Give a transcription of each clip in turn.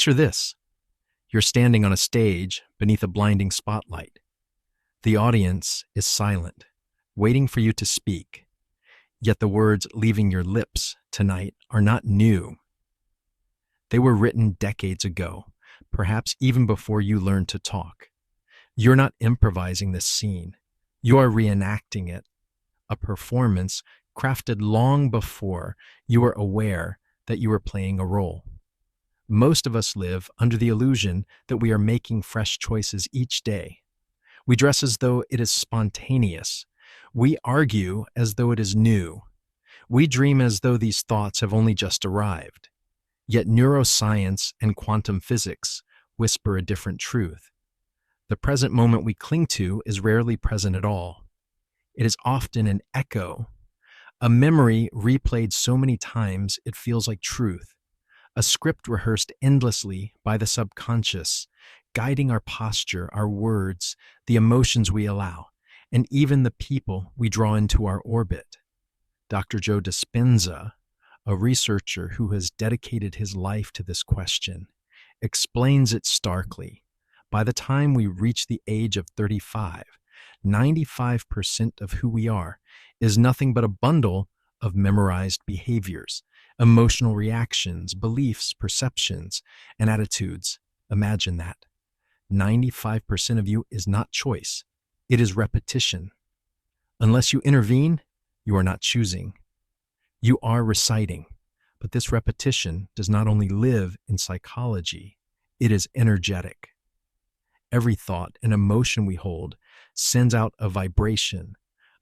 Picture this. You're standing on a stage beneath a blinding spotlight. The audience is silent, waiting for you to speak. Yet the words leaving your lips tonight are not new. They were written decades ago, perhaps even before you learned to talk. You're not improvising this scene. You are reenacting it, a performance crafted long before you were aware that you were playing a role. Most of us live under the illusion that we are making fresh choices each day. We dress as though it is spontaneous. We argue as though it is new. We dream as though these thoughts have only just arrived. Yet neuroscience and quantum physics whisper a different truth. The present moment we cling to is rarely present at all. It is often an echo, a memory replayed so many times it feels like truth, a script rehearsed endlessly by the subconscious, guiding our posture, our words, the emotions we allow, and even the people we draw into our orbit. Dr. Joe Dispenza, a researcher who has dedicated his life to this question, explains it starkly. By the time we reach the age of 35, 95% of who we are is nothing but a bundle of memorized behaviors, emotional reactions, beliefs, perceptions, and attitudes. Imagine that. 95% of you is not choice. It is repetition. Unless you intervene, you are not choosing. You are reciting. But this repetition does not only live in psychology, it is energetic. Every thought and emotion we hold sends out a vibration,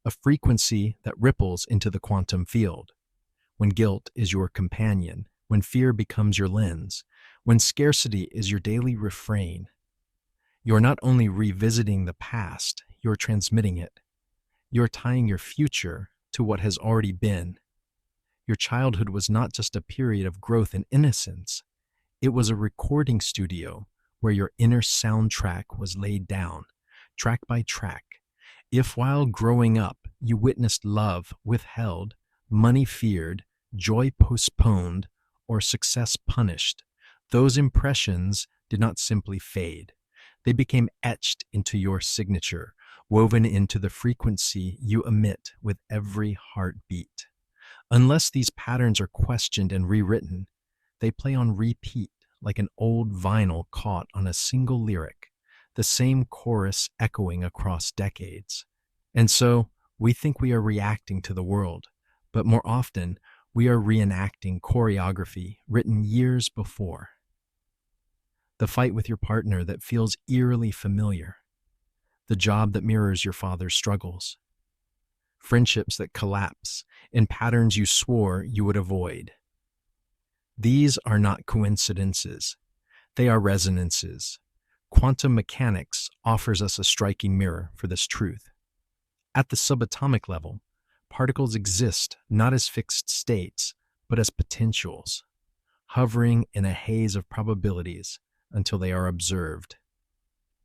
a frequency that ripples into the quantum field. When guilt is your companion, when fear becomes your lens, when scarcity is your daily refrain, you're not only revisiting the past, you're transmitting it. You're tying your future to what has already been. Your childhood was not just a period of growth and innocence. It was a recording studio where your inner soundtrack was laid down, track by track. If while growing up you witnessed love withheld, money feared, joy postponed, or success punished, those impressions did not simply fade. They became etched into your signature, woven into the frequency you emit with every heartbeat. Unless these patterns are questioned and rewritten, they play on repeat like an old vinyl caught on a single lyric, the same chorus echoing across decades. And so, we think we are reacting to the world, but more often, we are reenacting choreography written years before. The fight with your partner that feels eerily familiar, the job that mirrors your father's struggles, friendships that collapse in patterns you swore you would avoid. These are not coincidences. They are resonances. Quantum mechanics offers us a striking mirror for this truth. At the subatomic level, particles exist not as fixed states, but as potentials, hovering in a haze of probabilities until they are observed.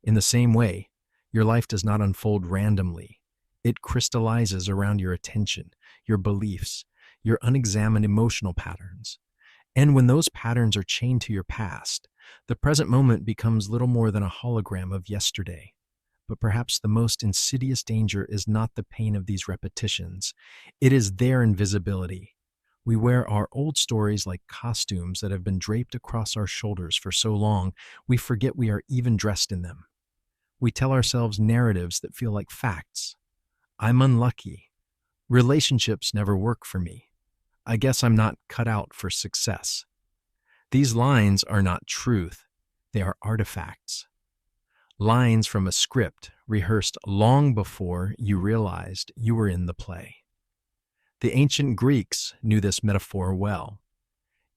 In the same way, your life does not unfold randomly. It crystallizes around your attention, your beliefs, your unexamined emotional patterns. And when those patterns are chained to your past, the present moment becomes little more than a hologram of yesterday. But perhaps the most insidious danger is not the pain of these repetitions. It is their invisibility. We wear our old stories like costumes that have been draped across our shoulders for so long, we forget we are even dressed in them. We tell ourselves narratives that feel like facts. I'm unlucky. Relationships never work for me. I guess I'm not cut out for success. These lines are not truth. They are artifacts. Lines from a script rehearsed long before you realized you were in the play. The ancient Greeks knew this metaphor well.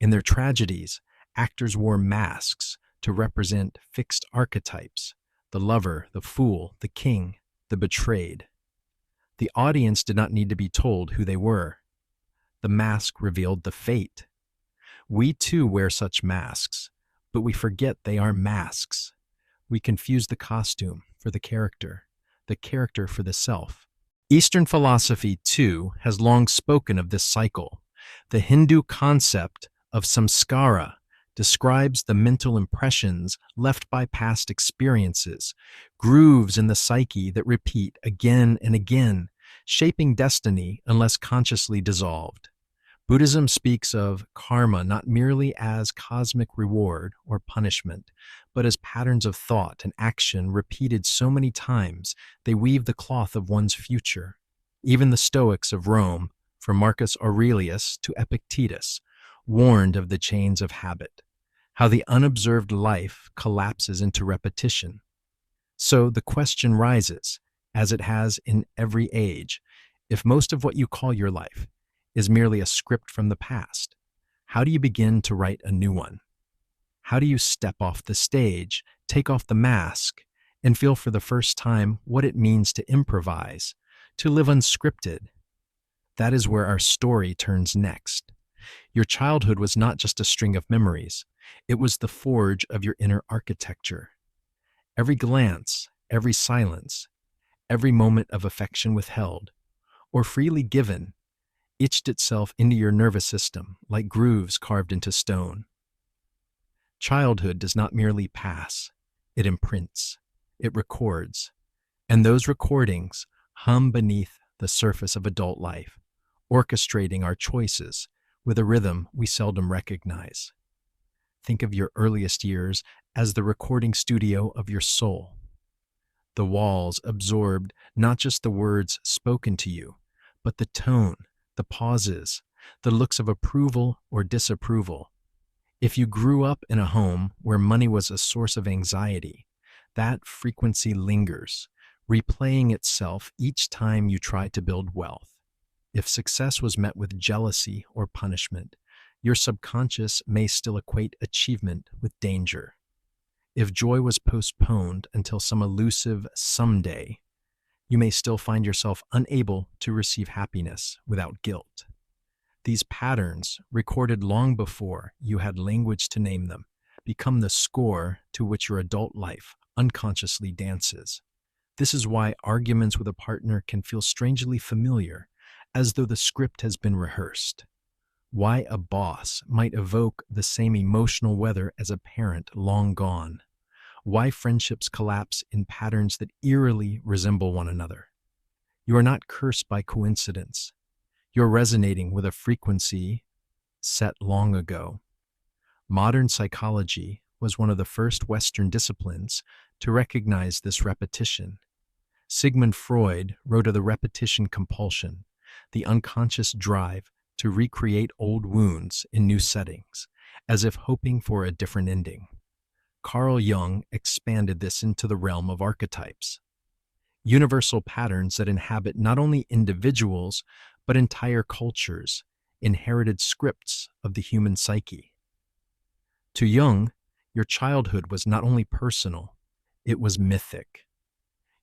In their tragedies, actors wore masks to represent fixed archetypes: the lover, the fool, the king, the betrayed. The audience did not need to be told who they were. The mask revealed the fate. We too wear such masks, but we forget they are masks. We confuse the costume for the character for the self. Eastern philosophy, too, has long spoken of this cycle. The Hindu concept of samskara describes the mental impressions left by past experiences, grooves in the psyche that repeat again and again, shaping destiny unless consciously dissolved. Buddhism speaks of karma not merely as cosmic reward or punishment, but as patterns of thought and action repeated so many times they weave the cloth of one's future. Even the Stoics of Rome, from Marcus Aurelius to Epictetus, warned of the chains of habit, how the unobserved life collapses into repetition. So the question rises, as it has in every age, if most of what you call your life is merely a script from the past, how do you begin to write a new one? How do you step off the stage, take off the mask, and feel for the first time what it means to improvise, to live unscripted? That is where our story turns next. Your childhood was not just a string of memories, it was the forge of your inner architecture. Every glance, every silence, every moment of affection withheld, or freely given, itched itself into your nervous system like grooves carved into stone. Childhood does not merely pass, it imprints, it records, and those recordings hum beneath the surface of adult life, orchestrating our choices with a rhythm we seldom recognize. Think of your earliest years as the recording studio of your soul. The walls absorbed not just the words spoken to you, but the tone, the pauses, the looks of approval or disapproval. If you grew up in a home where money was a source of anxiety, that frequency lingers, replaying itself each time you try to build wealth. If success was met with jealousy or punishment, your subconscious may still equate achievement with danger. If joy was postponed until some elusive someday, you may still find yourself unable to receive happiness without guilt. These patterns, recorded long before you had language to name them, become the score to which your adult life unconsciously dances. This is why arguments with a partner can feel strangely familiar, as though the script has been rehearsed. Why a boss might evoke the same emotional weather as a parent long gone. Why friendships collapse in patterns that eerily resemble one another. You are not cursed by coincidence. You're resonating with a frequency set long ago. Modern psychology was one of the first Western disciplines to recognize this repetition. Sigmund Freud wrote of the repetition compulsion, the unconscious drive to recreate old wounds in new settings, as if hoping for a different ending. Carl Jung expanded this into the realm of archetypes, universal patterns that inhabit not only individuals, but entire cultures, inherited scripts of the human psyche. To Jung, your childhood was not only personal, it was mythic.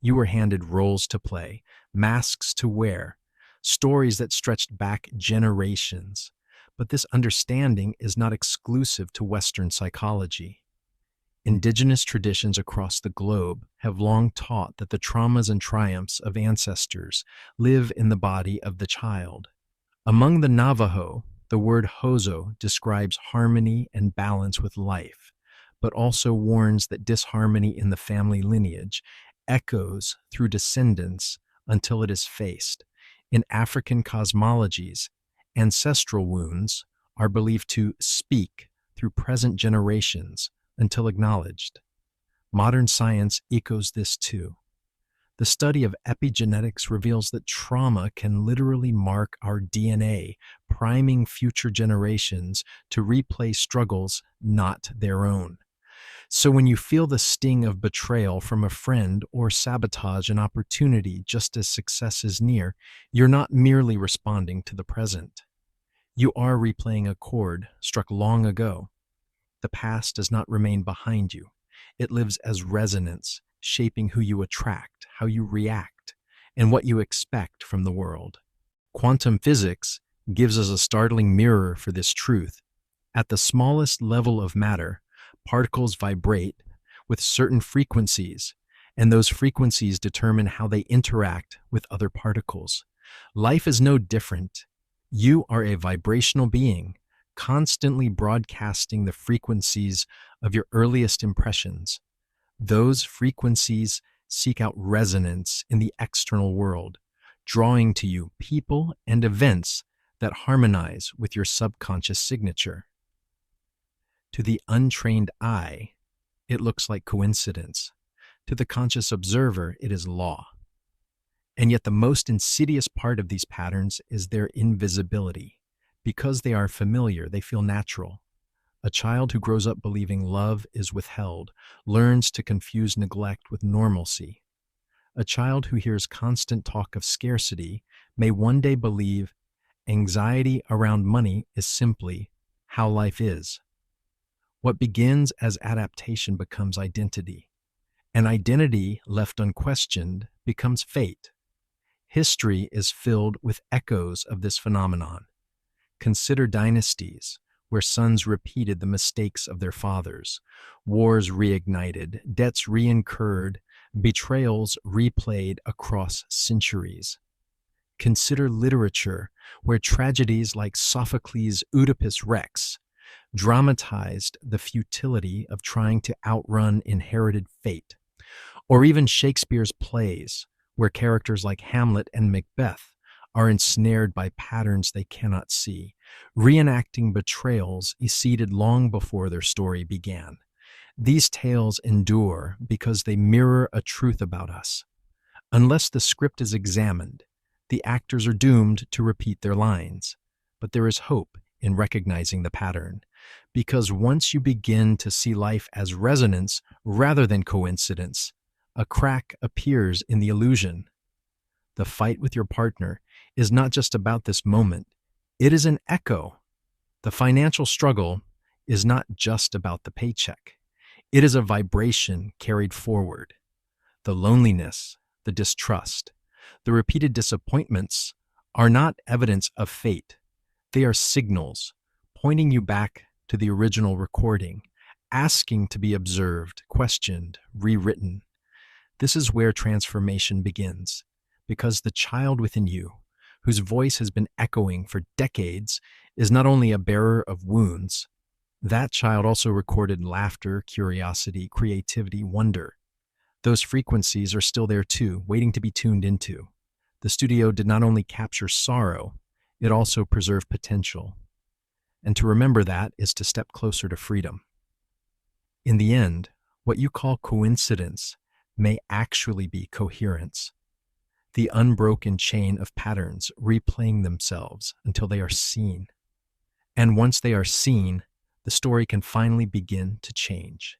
You were handed roles to play, masks to wear, stories that stretched back generations. But this understanding is not exclusive to Western psychology. Indigenous traditions across the globe have long taught that the traumas and triumphs of ancestors live in the body of the child. Among the Navajo, the word hozo describes harmony and balance with life, but also warns that disharmony in the family lineage echoes through descendants until it is faced. In African cosmologies, ancestral wounds are believed to speak through present generations until acknowledged. Modern science echoes this too. The study of epigenetics reveals that trauma can literally mark our DNA, priming future generations to replay struggles not their own. So when you feel the sting of betrayal from a friend or sabotage an opportunity just as success is near, you're not merely responding to the present. You are replaying a chord struck long ago. The past does not remain behind you. It lives as resonance, shaping who you attract, how you react, and what you expect from the world. Quantum physics gives us a startling mirror for this truth. At the smallest level of matter, particles vibrate with certain frequencies, and those frequencies determine how they interact with other particles. Life is no different. You are a vibrational being, constantly broadcasting the frequencies of your earliest impressions. Those frequencies seek out resonance in the external world, drawing to you people and events that harmonize with your subconscious signature. To the untrained eye, it looks like coincidence. To the conscious observer, it is law. And yet the most insidious part of these patterns is their invisibility. Because they are familiar, they feel natural. A child who grows up believing love is withheld learns to confuse neglect with normalcy. A child who hears constant talk of scarcity may one day believe anxiety around money is simply how life is. What begins as adaptation becomes identity, and identity left unquestioned becomes fate. History is filled with echoes of this phenomenon. Consider dynasties where sons repeated the mistakes of their fathers, wars reignited, debts reincurred, betrayals replayed across centuries. Consider literature where tragedies like Sophocles' Oedipus Rex dramatized the futility of trying to outrun inherited fate, or even Shakespeare's plays where characters like Hamlet and Macbeth are ensnared by patterns they cannot see, reenacting betrayals seeded long before their story began. These tales endure because they mirror a truth about us. Unless the script is examined, the actors are doomed to repeat their lines. But there is hope in recognizing the pattern, because once you begin to see life as resonance rather than coincidence, a crack appears in the illusion. The fight with your partner is not just about this moment, it is an echo. The financial struggle is not just about the paycheck, it is a vibration carried forward. The loneliness, the distrust, the repeated disappointments are not evidence of fate. They are signals pointing you back to the original recording, asking to be observed, questioned, rewritten. This is where transformation begins, because the child within you, whose voice has been echoing for decades, is not only a bearer of wounds. That child also recorded laughter, curiosity, creativity, wonder. Those frequencies are still there too, waiting to be tuned into. The studio did not only capture sorrow, it also preserved potential. And to remember that is to step closer to freedom. In the end, what you call coincidence may actually be coherence, the unbroken chain of patterns replaying themselves until they are seen. And once they are seen, the story can finally begin to change.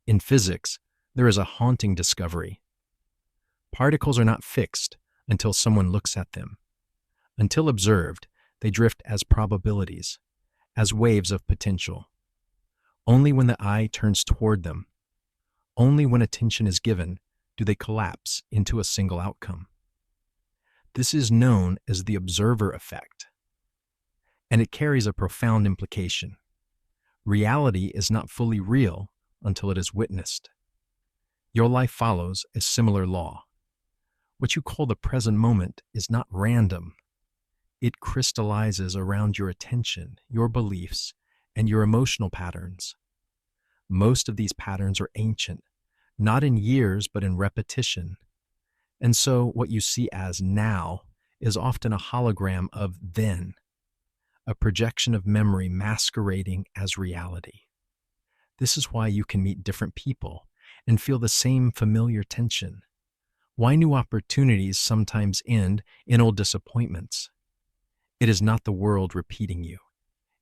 In physics, there is a haunting discovery. Particles are not fixed until someone looks at them. Until observed, they drift as probabilities, as waves of potential. Only when the eye turns toward them, only when attention is given, do they collapse into a single outcome. This is known as the observer effect, and it carries a profound implication. Reality is not fully real until it is witnessed. Your life follows a similar law. What you call the present moment is not random. It crystallizes around your attention, your beliefs, and your emotional patterns. Most of these patterns are ancient, not in years, but in repetition. And so what you see as now is often a hologram of then, a projection of memory masquerading as reality. This is why you can meet different people and feel the same familiar tension. Why new opportunities sometimes end in old disappointments. It is not the world repeating you.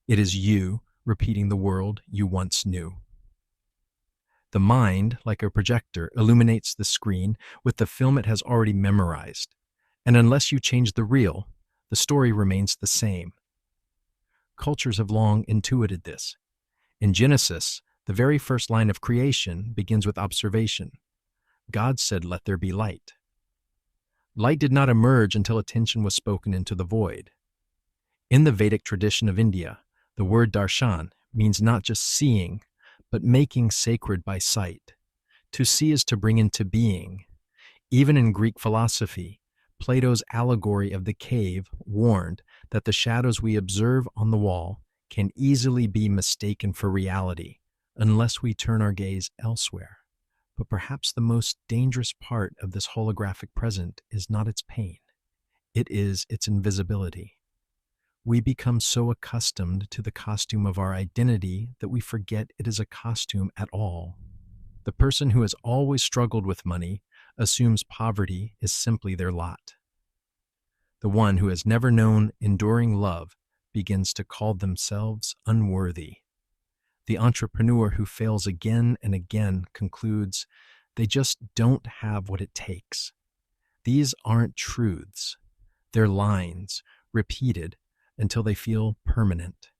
It is you repeating the world you once knew. The mind, like a projector, illuminates the screen with the film it has already memorized. And unless you change the reel, the story remains the same. Cultures have long intuited this. In Genesis, the very first line of creation begins with observation. God said, "Let there be light." Light did not emerge until attention was spoken into the void. In the Vedic tradition of India, the word darshan means not just seeing, but making sacred by sight. To see is to bring into being. Even in Greek philosophy, Plato's allegory of the cave warned that the shadows we observe on the wall can easily be mistaken for reality unless we turn our gaze elsewhere. But perhaps the most dangerous part of this holographic present is not its pain, it is its invisibility. We become so accustomed to the costume of our identity that we forget it is a costume at all. The person who has always struggled with money assumes poverty is simply their lot. The one who has never known enduring love begins to call themselves unworthy. The entrepreneur who fails again and again concludes they just don't have what it takes. These aren't truths. They're lines, repeated until they feel permanent.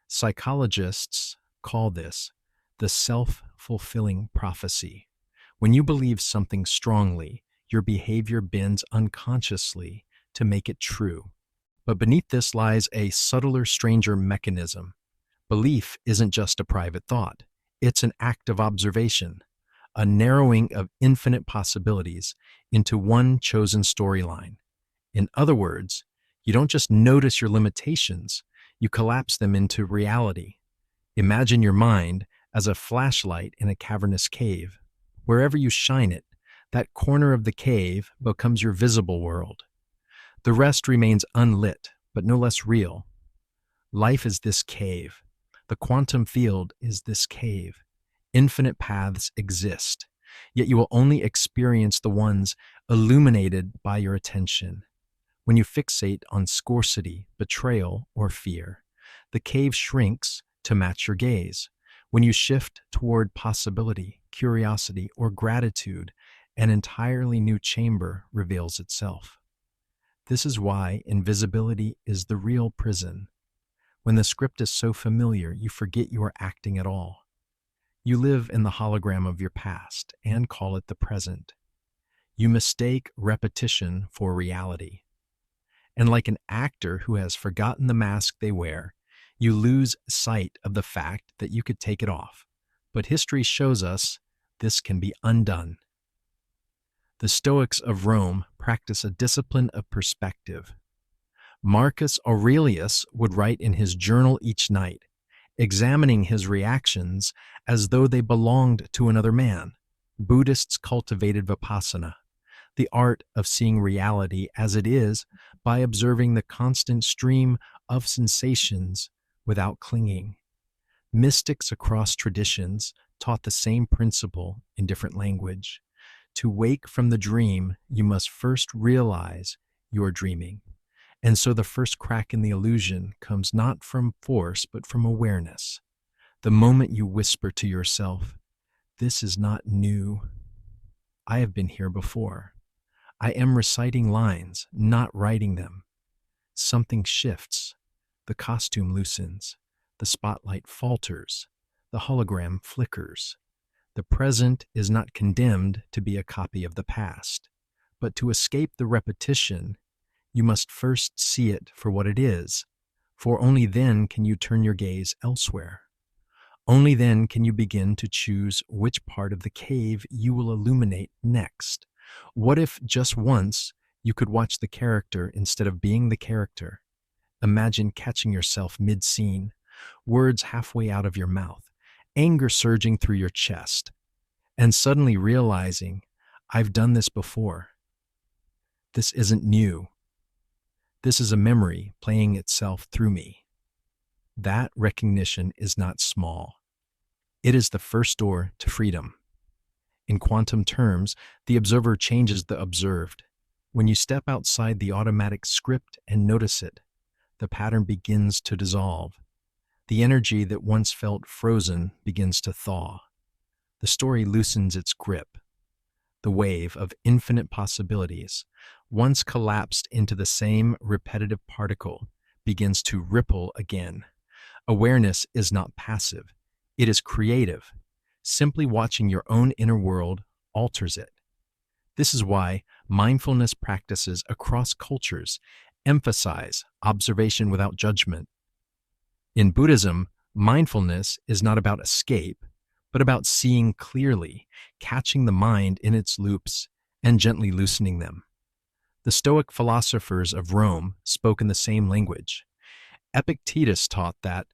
Psychologists call this the self-fulfilling prophecy. When you believe something strongly, your behavior bends unconsciously to make it true. But beneath this lies a subtler, stranger mechanism. Belief isn't just a private thought. It's an act of observation, a narrowing of infinite possibilities into one chosen storyline. In other words, you don't just notice your limitations, you collapse them into reality. Imagine your mind as a flashlight in a cavernous cave. Wherever you shine it, that corner of the cave becomes your visible world. The rest remains unlit, but no less real. Life is this cave. The quantum field is this cave. Infinite paths exist, yet you will only experience the ones illuminated by your attention. When you fixate on scarcity, betrayal, or fear, the cave shrinks to match your gaze. When you shift toward possibility, curiosity, or gratitude, an entirely new chamber reveals itself. This is why invisibility is the real prison. When the script is so familiar, you forget you are acting at all. You live in the hologram of your past and call it the present. You mistake repetition for reality. And like an actor who has forgotten the mask they wear, you lose sight of the fact that you could take it off. But history shows us this can be undone. The Stoics of Rome practice a discipline of perspective. Marcus Aurelius would write in his journal each night, examining his reactions as though they belonged to another man. Buddhists cultivated vipassana, the art of seeing reality as it is by observing the constant stream of sensations without clinging. Mystics across traditions taught the same principle in different language. To wake from the dream, you must first realize you are dreaming. And so the first crack in the illusion comes not from force, but from awareness. The moment you whisper to yourself, "This is not new. I have been here before. I am reciting lines, not writing them." Something shifts. The costume loosens. The spotlight falters. The hologram flickers. The present is not condemned to be a copy of the past. But to escape the repetition, you must first see it for what it is, for only then can you turn your gaze elsewhere. Only then can you begin to choose which part of the cave you will illuminate next. What if just once you could watch the character instead of being the character? Imagine catching yourself mid-scene, words halfway out of your mouth, anger surging through your chest, and suddenly realizing, I've done this before. This isn't new. This is a memory playing itself through me. That recognition is not small. It is the first door to freedom. In quantum terms, the observer changes the observed. When you step outside the automatic script and notice it, the pattern begins to dissolve. The energy that once felt frozen begins to thaw. The story loosens its grip. The wave of infinite possibilities, once collapsed into the same repetitive particle, begins to ripple again. Awareness is not passive. It is creative. Simply watching your own inner world alters it. This is why mindfulness practices across cultures emphasize observation without judgment. In Buddhism, mindfulness is not about escape, but about seeing clearly, catching the mind in its loops, and gently loosening them. The Stoic philosophers of Rome spoke in the same language. Epictetus taught that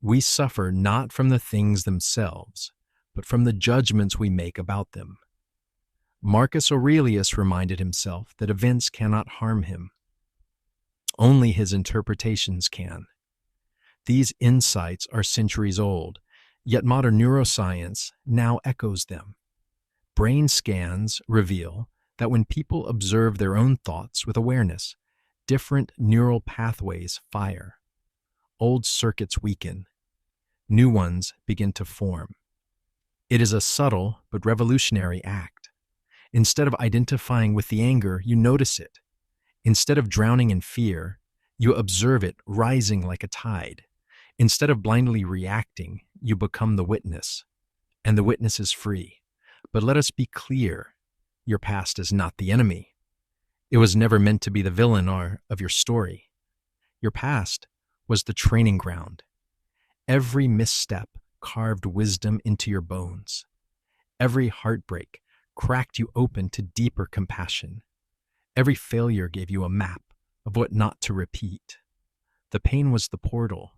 we suffer not from the things themselves, but from the judgments we make about them. Marcus Aurelius reminded himself that events cannot harm him. Only his interpretations can. These insights are centuries old, yet modern neuroscience now echoes them. Brain scans reveal that when people observe their own thoughts with awareness, different neural pathways fire. Old circuits weaken. New ones begin to form. It is a subtle but revolutionary act. Instead of identifying with the anger, you notice it. Instead of drowning in fear, you observe it rising like a tide. Instead of blindly reacting, you become the witness. And the witness is free. But let us be clear, your past is not the enemy. It was never meant to be the villain of your story. Your past was the training ground. Every misstep carved wisdom into your bones. Every heartbreak cracked you open to deeper compassion. Every failure gave you a map of what not to repeat. The pain was the portal.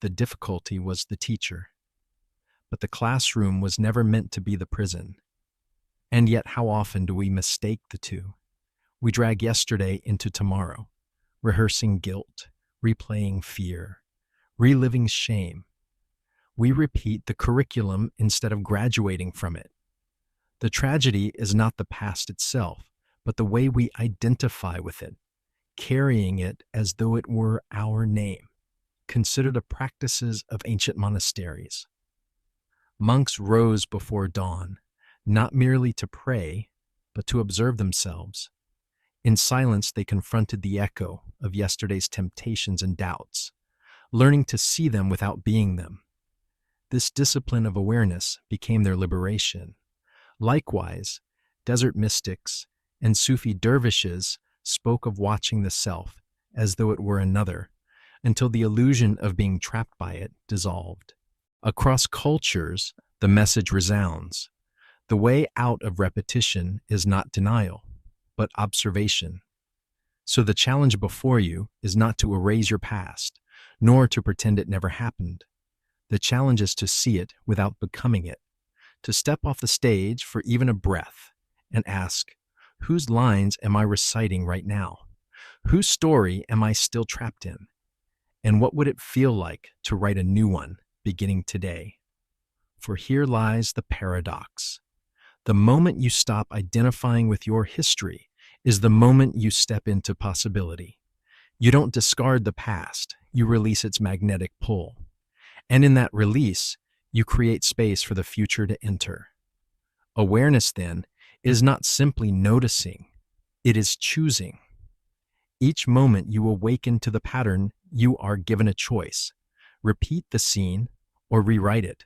The difficulty was the teacher. But the classroom was never meant to be the prison. And yet how often do we mistake the two? We drag yesterday into tomorrow, rehearsing guilt, replaying fear, reliving shame. We repeat the curriculum instead of graduating from it. The tragedy is not the past itself, but the way we identify with it, carrying it as though it were our name. Consider the practices of ancient monasteries. Monks rose before dawn, not merely to pray, but to observe themselves. In silence, they confronted the echo of yesterday's temptations and doubts, learning to see them without being them. This discipline of awareness became their liberation. Likewise, desert mystics and Sufi dervishes spoke of watching the self as though it were another, until the illusion of being trapped by it dissolved. Across cultures, the message resounds. The way out of repetition is not denial, but observation. So the challenge before you is not to erase your past, nor to pretend it never happened. The challenge is to see it without becoming it, to step off the stage for even a breath and ask, whose lines am I reciting right now? Whose story am I still trapped in? And what would it feel like to write a new one beginning today? For here lies the paradox. The moment you stop identifying with your history is the moment you step into possibility. You don't discard the past, you release its magnetic pull. And in that release, you create space for the future to enter. Awareness, then, is not simply noticing, it is choosing. Each moment you awaken to the pattern, you are given a choice. Repeat the scene or rewrite it.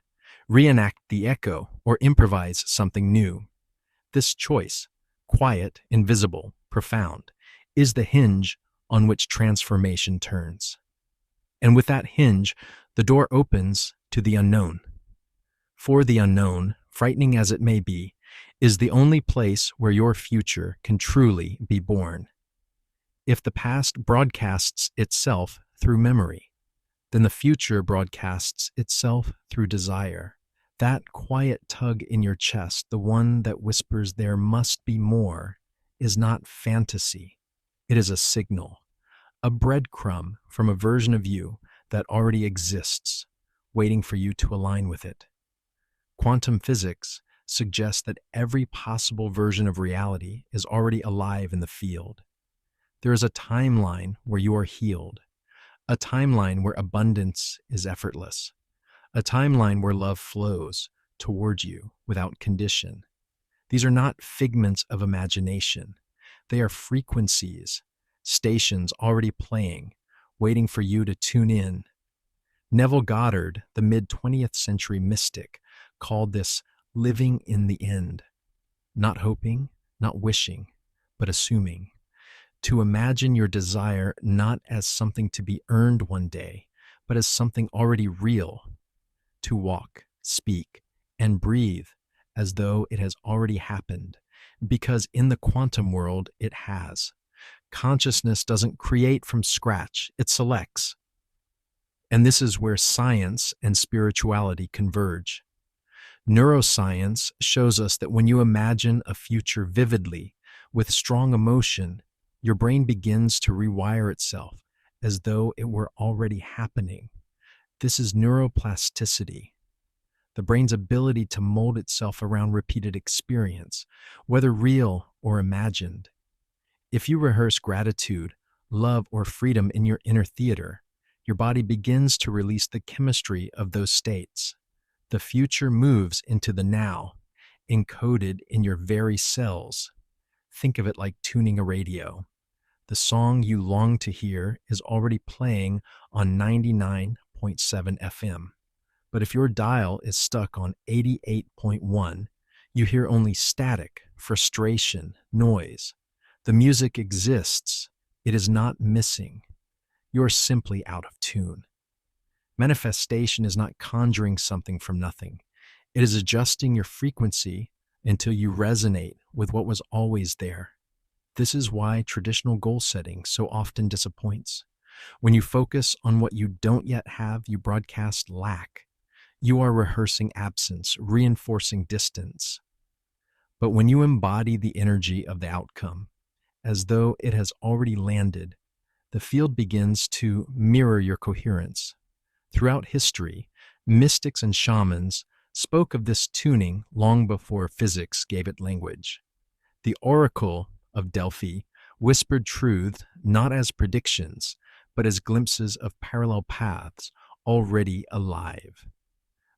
Reenact the echo or improvise something new. This choice, quiet, invisible, profound, is the hinge on which transformation turns. And with that hinge, the door opens to the unknown. For the unknown, frightening as it may be, is the only place where your future can truly be born. If the past broadcasts itself through memory, then the future broadcasts itself through desire. That quiet tug in your chest, the one that whispers there must be more, is not fantasy. It is a signal, a breadcrumb from a version of you that already exists, waiting for you to align with it. Quantum physics suggests that every possible version of reality is already alive in the field. There is a timeline where you are healed, a timeline where abundance is effortless, a timeline where love flows towards you without condition. These are not figments of imagination. They are frequencies, stations already playing, waiting for you to tune in. Neville Goddard, the mid-20th century mystic, called this living in the end. Not hoping, not wishing, but assuming. To imagine your desire not as something to be earned one day, but as something already real. To walk, speak, and breathe as though it has already happened, because in the quantum world it has. Consciousness doesn't create from scratch, it selects. And this is where science and spirituality converge. Neuroscience shows us that when you imagine a future vividly, with strong emotion, your brain begins to rewire itself as though it were already happening. This is neuroplasticity, the brain's ability to mold itself around repeated experience, whether real or imagined. If you rehearse gratitude, love, or freedom in your inner theater, your body begins to release the chemistry of those states. The future moves into the now, encoded in your very cells. Think of it like tuning a radio. The song you long to hear is already playing on 99.7 FM. But if your dial is stuck on 88.1, you hear only static, frustration, noise. The music exists. It is not missing. You're simply out of tune. Manifestation is not conjuring something from nothing. It is adjusting your frequency until you resonate with what was always there. This is why traditional goal setting so often disappoints. When you focus on what you don't yet have, you broadcast lack. You are rehearsing absence, reinforcing distance. But when you embody the energy of the outcome, as though it has already landed, the field begins to mirror your coherence. Throughout history, mystics and shamans spoke of this tuning long before physics gave it language. The oracle of Delphi whispered truth not as predictions, but as glimpses of parallel paths already alive.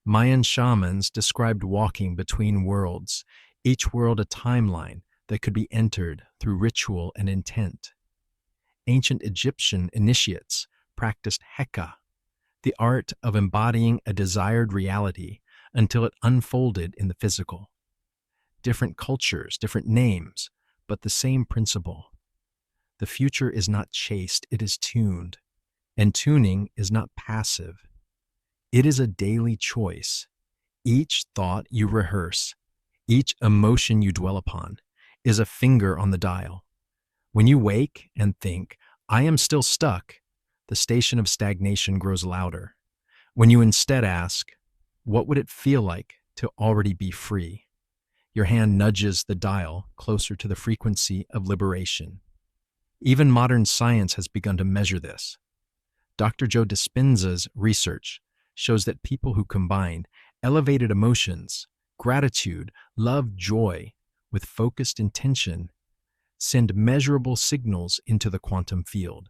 Mayan shamans described walking between worlds, each world a timeline that could be entered through ritual and intent. Ancient Egyptian initiates practiced Heka, the art of embodying a desired reality until it unfolded in the physical. Different cultures, different names, but the same principle. The future is not chased, it is tuned. And tuning is not passive. It is a daily choice. Each thought you rehearse, each emotion you dwell upon, is a finger on the dial. When you wake and think, I am still stuck, the station of stagnation grows louder. When you instead ask, what would it feel like to already be free? Your hand nudges the dial closer to the frequency of liberation. Even modern science has begun to measure this. Dr. Joe Dispenza's research shows that people who combine elevated emotions, gratitude, love, joy, with focused intention, send measurable signals into the quantum field,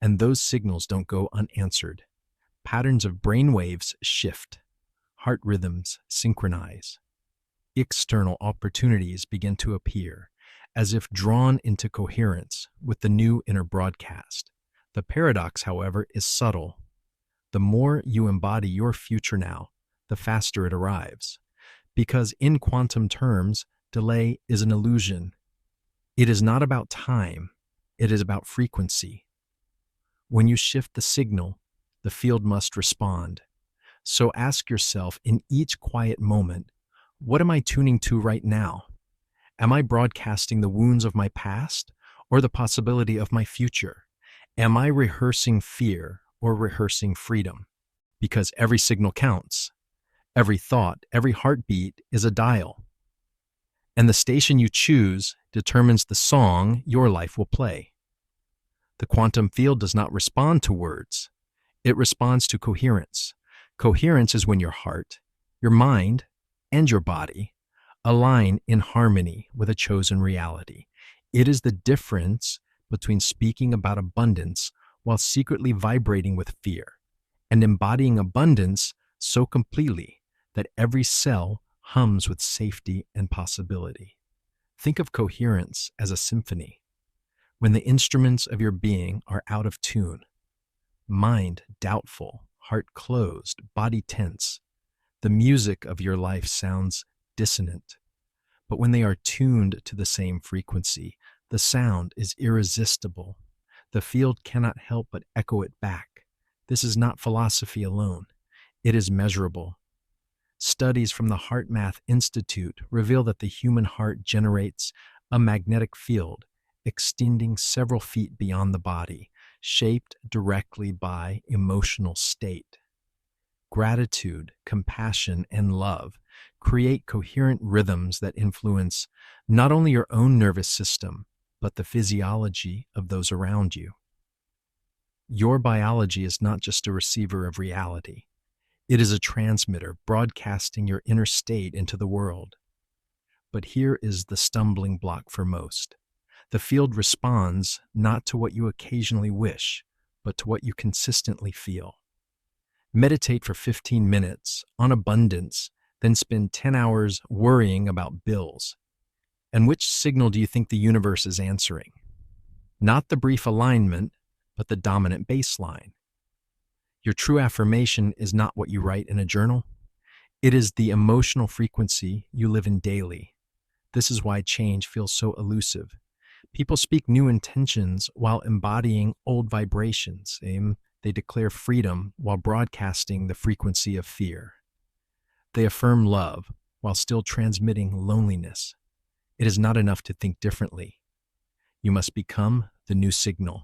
and those signals don't go unanswered. Patterns of brain waves shift, heart rhythms synchronize. External opportunities begin to appear, as if drawn into coherence with the new inner broadcast. The paradox, however, is subtle. The more you embody your future now, the faster it arrives. Because in quantum terms, delay is an illusion. It is not about time, it is about frequency. When you shift the signal, the field must respond. So ask yourself in each quiet moment, what am I tuning to right now? Am I broadcasting the wounds of my past or the possibility of my future? Am I rehearsing fear or rehearsing freedom? Because every signal counts. Every thought, every heartbeat is a dial. And the station you choose determines the song your life will play. The quantum field does not respond to words. It responds to coherence. Coherence is when your heart, your mind, and your body align in harmony with a chosen reality. It is the difference between speaking about abundance while secretly vibrating with fear, and embodying abundance so completely that every cell hums with safety and possibility. Think of coherence as a symphony. When the instruments of your being are out of tune, mind doubtful, heart closed, body tense, the music of your life sounds dissonant. But when they are tuned to the same frequency, the sound is irresistible. The field cannot help but echo it back. This is not philosophy alone. It is measurable. Studies from the HeartMath Institute reveal that the human heart generates a magnetic field extending several feet beyond the body, shaped directly by emotional state. Gratitude, compassion, and love create coherent rhythms that influence not only your own nervous system, but the physiology of those around you. Your biology is not just a receiver of reality. It is a transmitter broadcasting your inner state into the world. But here is the stumbling block for most. The field responds not to what you occasionally wish, but to what you consistently feel. Meditate for 15 minutes on abundance, then spend 10 hours worrying about bills. And which signal do you think the universe is answering? Not the brief alignment, but the dominant baseline. Your true affirmation is not what you write in a journal. It is the emotional frequency you live in daily. This is why change feels so elusive. People speak new intentions while embodying old vibrations. They declare freedom while broadcasting the frequency of fear. They affirm love while still transmitting loneliness. It is not enough to think differently. You must become the new signal.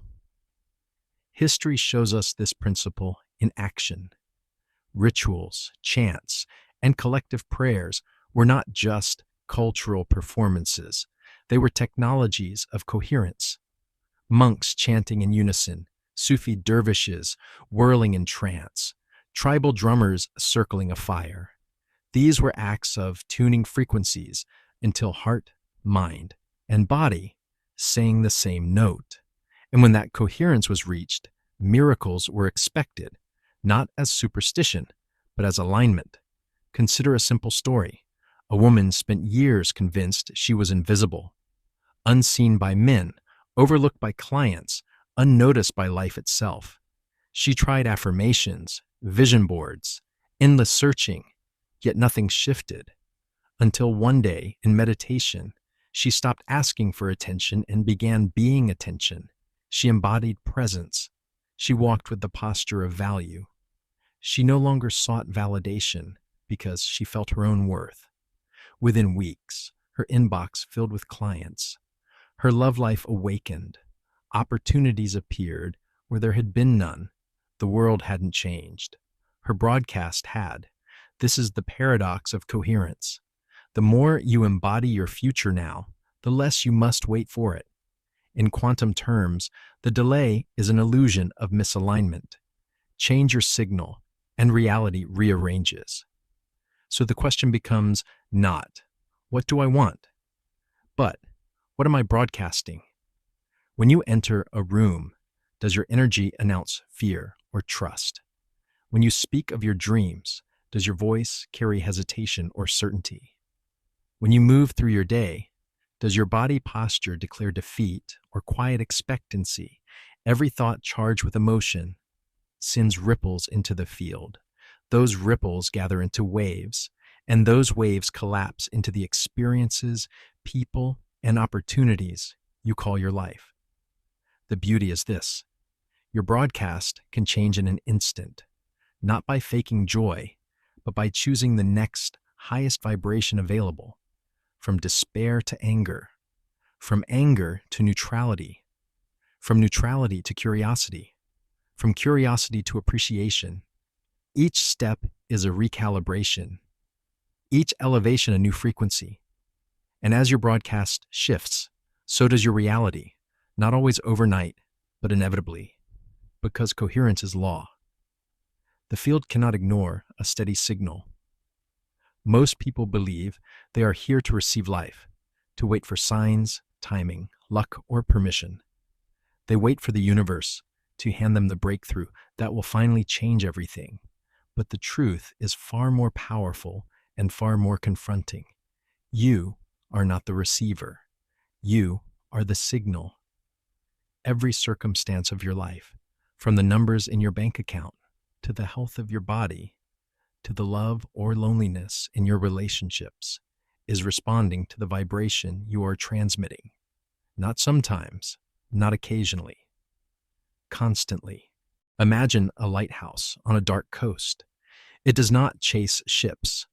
History shows us this principle in action. Rituals, chants, and collective prayers were not just cultural performances. They were technologies of coherence. Monks chanting in unison, Sufi dervishes whirling in trance, tribal drummers circling a fire. These were acts of tuning frequencies until heart, mind, and body sang the same note. And when that coherence was reached, miracles were expected, not as superstition, but as alignment. Consider a simple story. A woman spent years convinced she was invisible, unseen by men, overlooked by clients, unnoticed by life itself. She tried affirmations, vision boards, endless searching, yet nothing shifted. Until one day, in meditation, she stopped asking for attention and began being attention. She embodied presence. She walked with the posture of value. She no longer sought validation because she felt her own worth. Within weeks, her inbox filled with clients. Her love life awakened. Opportunities appeared where there had been none. The world hadn't changed. Her broadcast had. This is the paradox of coherence. The more you embody your future now, the less you must wait for it. In quantum terms, the delay is an illusion of misalignment. Change your signal, and reality rearranges. So the question becomes not, what do I want? But, what am I broadcasting? When you enter a room, does your energy announce fear or trust? When you speak of your dreams, does your voice carry hesitation or certainty? When you move through your day, does your body posture declare defeat or quiet expectancy? Every thought charged with emotion sends ripples into the field. Those ripples gather into waves, and those waves collapse into the experiences, people, and opportunities you call your life. The beauty is this: your broadcast can change in an instant, not by faking joy, but by choosing the next highest vibration available. From despair to anger, from anger to neutrality, from neutrality to curiosity, from curiosity to appreciation. Each step is a recalibration, each elevation a new frequency. And as your broadcast shifts, so does your reality, not always overnight, but inevitably, because coherence is law. The field cannot ignore a steady signal. Most people believe they are here to receive life, to wait for signs, timing, luck, or permission. They wait for the universe to hand them the breakthrough that will finally change everything. But the truth is far more powerful and far more confronting. You are not the receiver. You are the signal. Every circumstance of your life, from the numbers in your bank account to the health of your body, to the love or loneliness in your relationships, is responding to the vibration you are transmitting. Not sometimes, not occasionally, constantly. Imagine a lighthouse on a dark coast. It does not chase ships.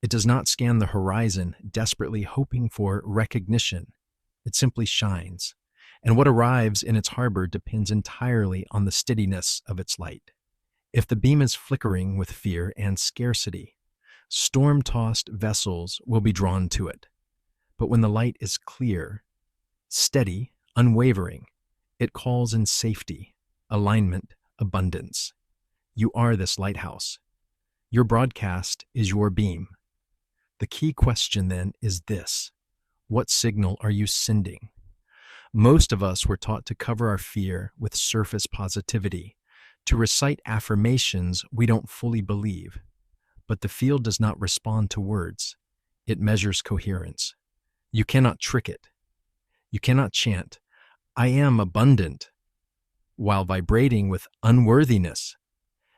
It does not scan the horizon, desperately hoping for recognition. It simply shines. and what arrives in its harbor depends entirely on the steadiness of its light. If the beam is flickering with fear and scarcity, storm-tossed vessels will be drawn to it. But when the light is clear, steady, unwavering, it calls in safety, alignment, abundance. You are this lighthouse. Your broadcast is your beam. The key question then is this: what signal are you sending? Most of us were taught to cover our fear with surface positivity, to recite affirmations we don't fully believe. But the field does not respond to words. It measures coherence. You cannot trick it. You cannot chant, "I am abundant," while vibrating with unworthiness,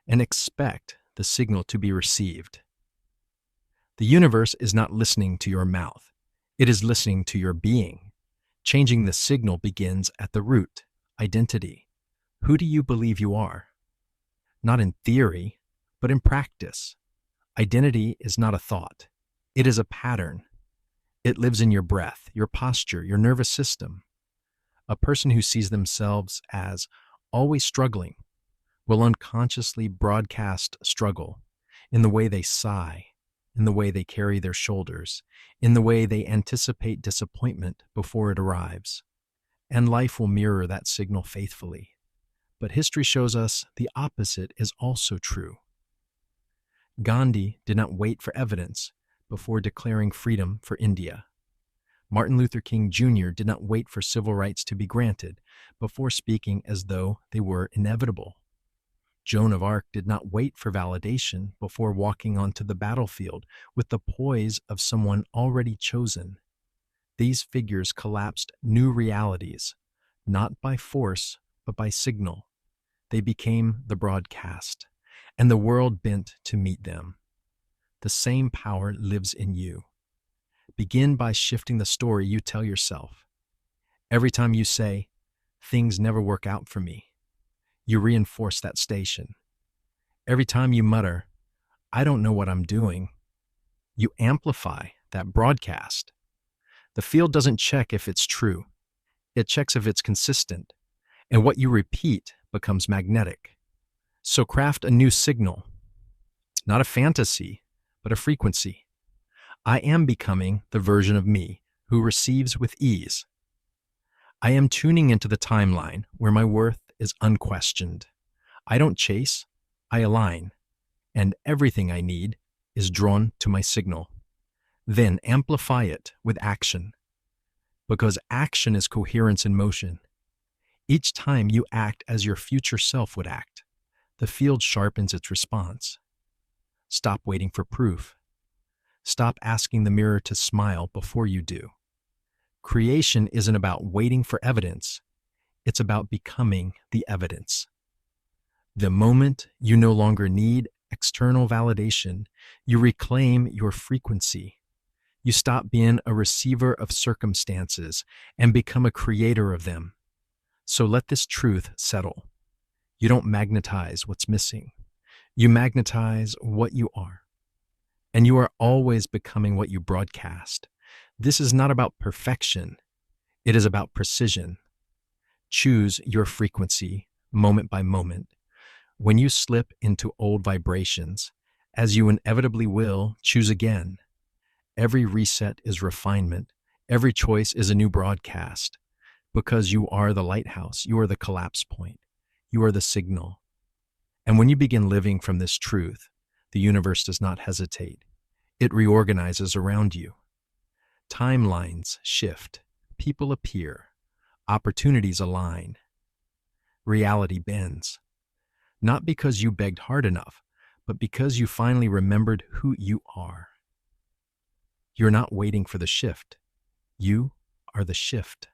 and expect the signal to be received. The universe is not listening to your mouth. It is listening to your being. Changing the signal begins at the root, identity. Who do you believe you are? Not in theory, but in practice. Identity is not a thought. It is a pattern. It lives in your breath, your posture, your nervous system. A person who sees themselves as always struggling will unconsciously broadcast struggle in the way they sigh, in the way they carry their shoulders, in the way they anticipate disappointment before it arrives. And life will mirror that signal faithfully. But history shows us the opposite is also true. Gandhi did not wait for evidence before declaring freedom for India. Martin Luther King Jr. did not wait for civil rights to be granted before speaking as though they were inevitable. Joan of Arc did not wait for validation before walking onto the battlefield with the poise of someone already chosen. These figures collapsed new realities, not by force, but by signal. They became the broadcast, and the world bent to meet them. The same power lives in you. Begin by shifting the story you tell yourself. Every time you say, "Things never work out for me," you reinforce that station. Every time you mutter, "I don't know what I'm doing," you amplify that broadcast. The field doesn't check if it's true. It checks if it's consistent, and what you repeat becomes magnetic. So craft a new signal, not a fantasy, but a frequency. I am becoming the version of me who receives with ease. I am tuning into the timeline where my worth is unquestioned. I don't chase, I align, and everything I need is drawn to my signal. Then amplify it with action, because action is coherence in motion. Each time you act as your future self would act, the field sharpens its response. Stop waiting for proof. Stop asking the mirror to smile before you do. Creation isn't about waiting for evidence. It's about becoming the evidence. The moment you no longer need external validation, you reclaim your frequency. You stop being a receiver of circumstances and become a creator of them. So let this truth settle. You don't magnetize what's missing. You magnetize what you are. And you are always becoming what you broadcast. This is not about perfection. It is about precision. Choose your frequency moment by moment. When you slip into old vibrations, as you inevitably will, choose again. Every reset is refinement. Every choice is a new broadcast. Because you are the lighthouse, you are the collapse point. You are the signal. And when you begin living from this truth, the universe does not hesitate. It reorganizes around you. Timelines shift. People appear. Opportunities align. Reality bends. Not because you begged hard enough, but because you finally remembered who you are. You're not waiting for the shift. You are the shift.